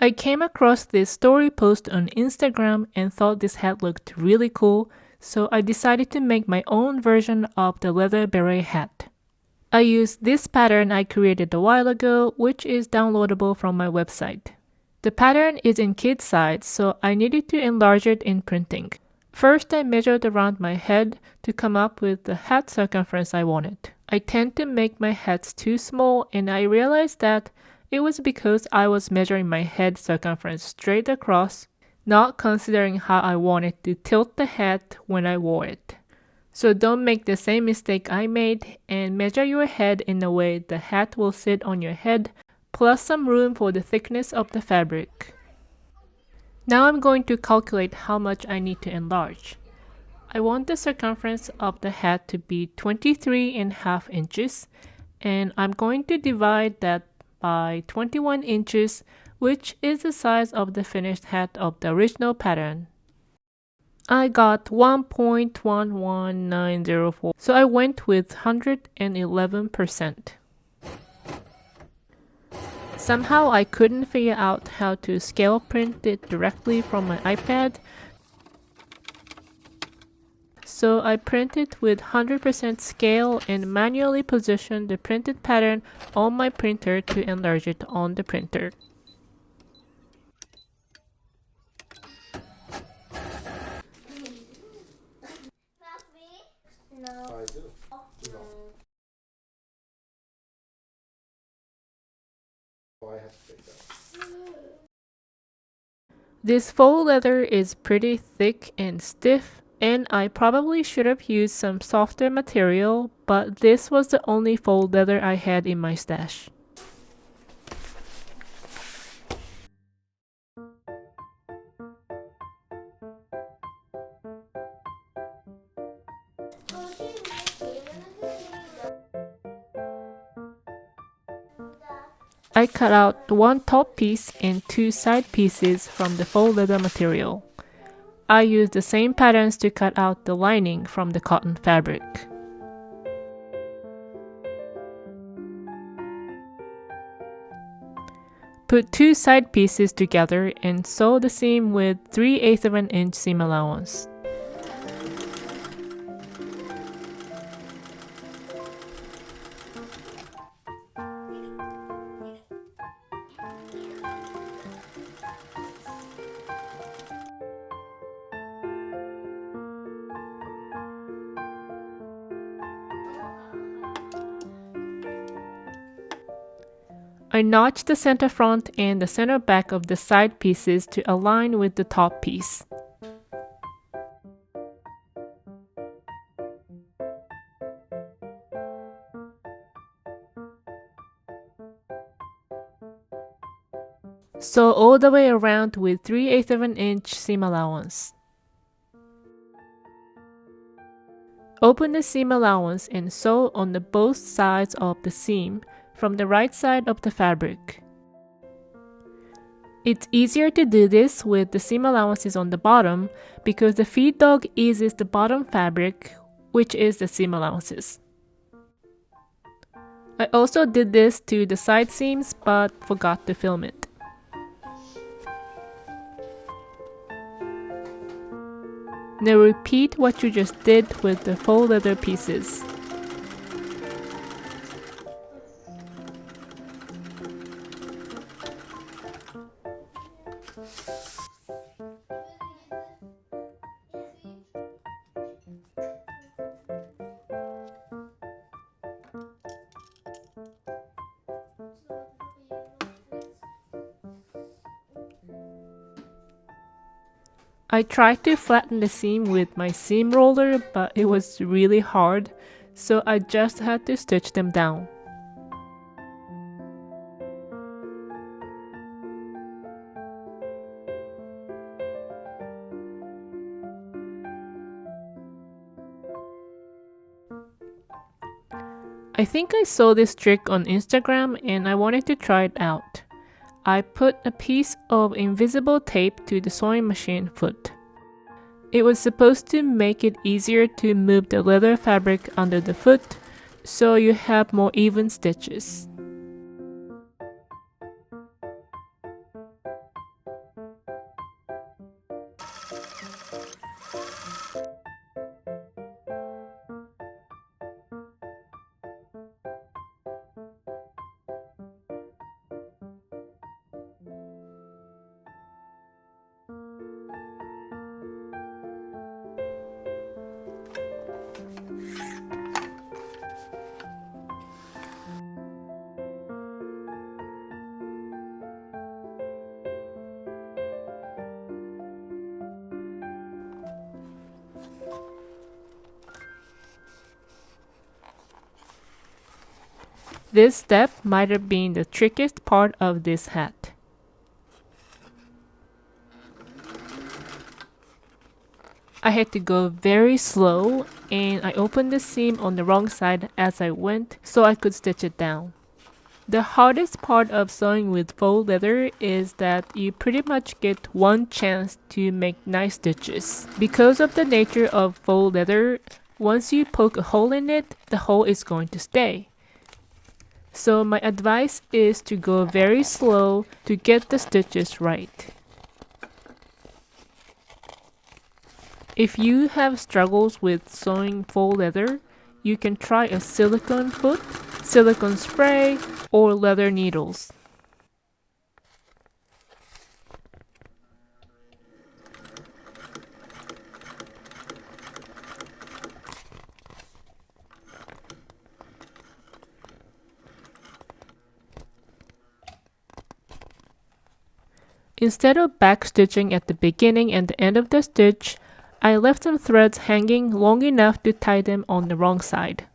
I came across this story post on Instagram and thought this hat looked really cool, so I decided to make my own version of the leather beret hat. I used this pattern I created a while ago, which is downloadable from my website. The pattern is in kid size, so I needed to enlarge it in printing. First, I measured around my head to come up with the hat circumference I wanted. I tend to make my hats too small, and I realized that it was because I was measuring my head circumference straight across, not considering how I wanted to tilt the hat when I wore it. So don't make the same mistake I made and measure your head in a way the hat will sit on your head, plus some room for the thickness of the fabric. Now I'm going to calculate how much I need to enlarge. I want the circumference of the hat to be 23.5 inches, and I'm going to divide that by 21 inches, which is the size of the finished hat of the original pattern. I got 1.11904, so I went with 111%. Somehow I couldn't figure out how to scale print it directly from my iPad, so I printed with 100% scale and manually positioned the printed pattern on my printer to enlarge it on the printer. I do. No. Oh, I have to take that. This faux leather is pretty thick and stiff, and I probably should have used some softer material, but this was the only faux leather I had in my stash. I cut out one top piece and two side pieces from the faux leather material. I used the same patterns to cut out the lining from the cotton fabric. Put two side pieces together and sew the seam with 3/8 of an inch seam allowance. I notched the center front and the center back of the side pieces to align with the top piece. Sew all the way around with 3/8 of an inch seam allowance. Open the seam allowance and sew on the both sides of the seam from the right side of the fabric. It's easier to do this with the seam allowances on the bottom because the feed dog eases the bottom fabric, which is the seam allowances. I also did this to the side seams but forgot to film it. Now repeat what you just did with the faux leather pieces. I tried to flatten the seam with my seam roller, but it was really hard, so I just had to stitch them down. I think I saw this trick on Instagram and I wanted to try it out. I put a piece of invisible tape to the sewing machine foot. It was supposed to make it easier to move the leather fabric under the foot, so you have more even stitches. This step might have been the trickiest part of this hat. I had to go very slow, and I opened the seam on the wrong side as I went so I could stitch it down. The hardest part of sewing with faux leather is that you pretty much get one chance to make nice stitches. Because of the nature of faux leather, once you poke a hole in it, the hole is going to stay. So my advice is to go very slow to get the stitches right. If you have struggles with sewing faux leather, you can try a silicone foot, silicone spray, or leather needles. Instead of backstitching at the beginning and the end of the stitch, I left some threads hanging long enough to tie them on the wrong side.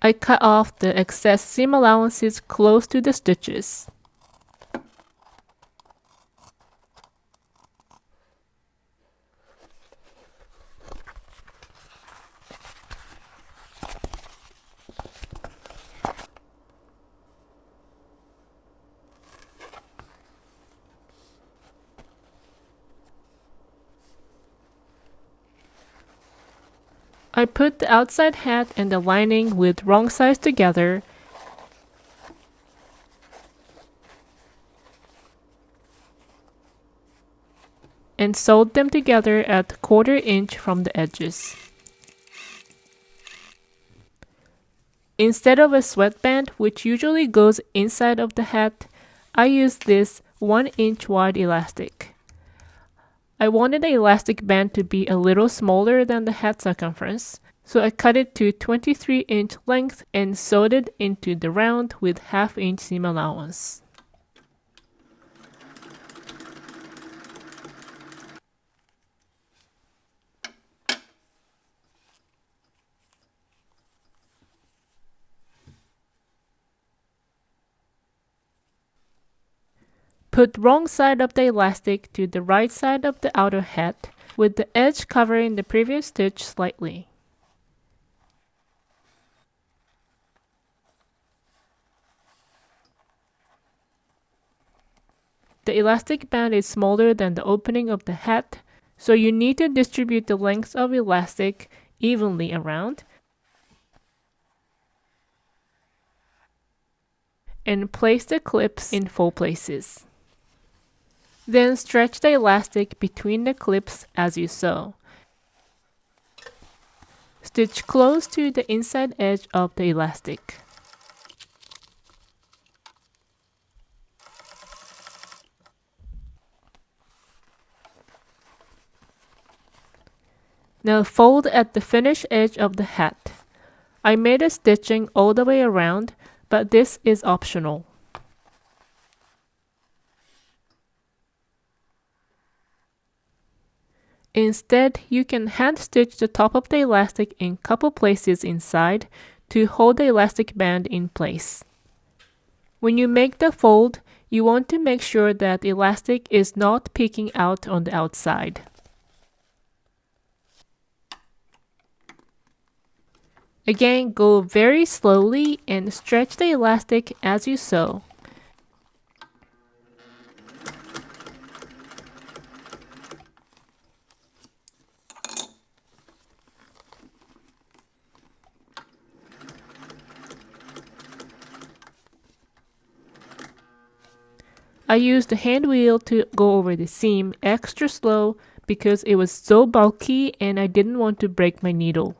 I cut off the excess seam allowances close to the stitches. I put the outside hat and the lining with wrong sides together and sewed them together at 1/4 inch from the edges. Instead of a sweatband, which usually goes inside of the hat, I used this 1 inch wide elastic. I wanted the elastic band to be a little smaller than the hat circumference, so I cut it to 23 inch length and sewed it into the round with 1/2 inch seam allowance. Put wrong side of the elastic to the right side of the outer hat, with the edge covering the previous stitch slightly. The elastic band is smaller than the opening of the hat, so you need to distribute the lengths of elastic evenly around and place the clips in 4 places. Then stretch the elastic between the clips as you sew. Stitch close to the inside edge of the elastic. Now fold at the finished edge of the hat. I made a stitching all the way around, but this is optional. Instead, you can hand stitch the top of the elastic in couple places inside to hold the elastic band in place. When you make the fold, you want to make sure that the elastic is not peeking out on the outside. Again, go very slowly and stretch the elastic as you sew. I used the hand wheel to go over the seam extra slow because it was so bulky and I didn't want to break my needle.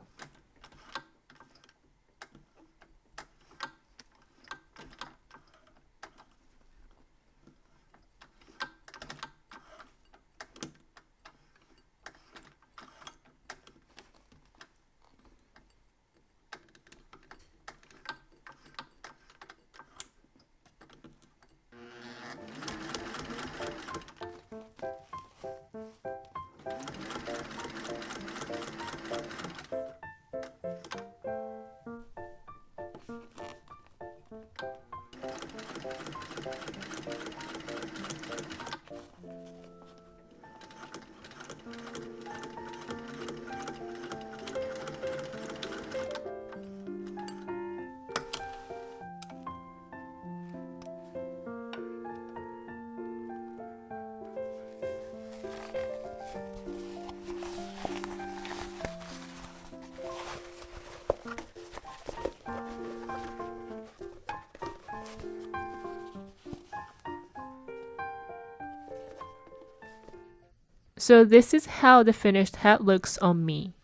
So this is how the finished hat looks on me.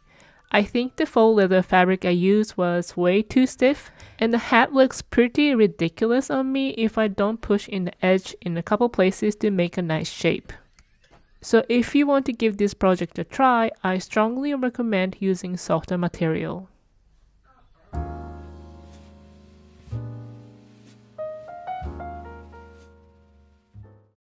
I think the faux leather fabric I used was way too stiff, and the hat looks pretty ridiculous on me if I don't push in the edge in a couple places to make a nice shape. So if you want to give this project a try, I strongly recommend using softer material.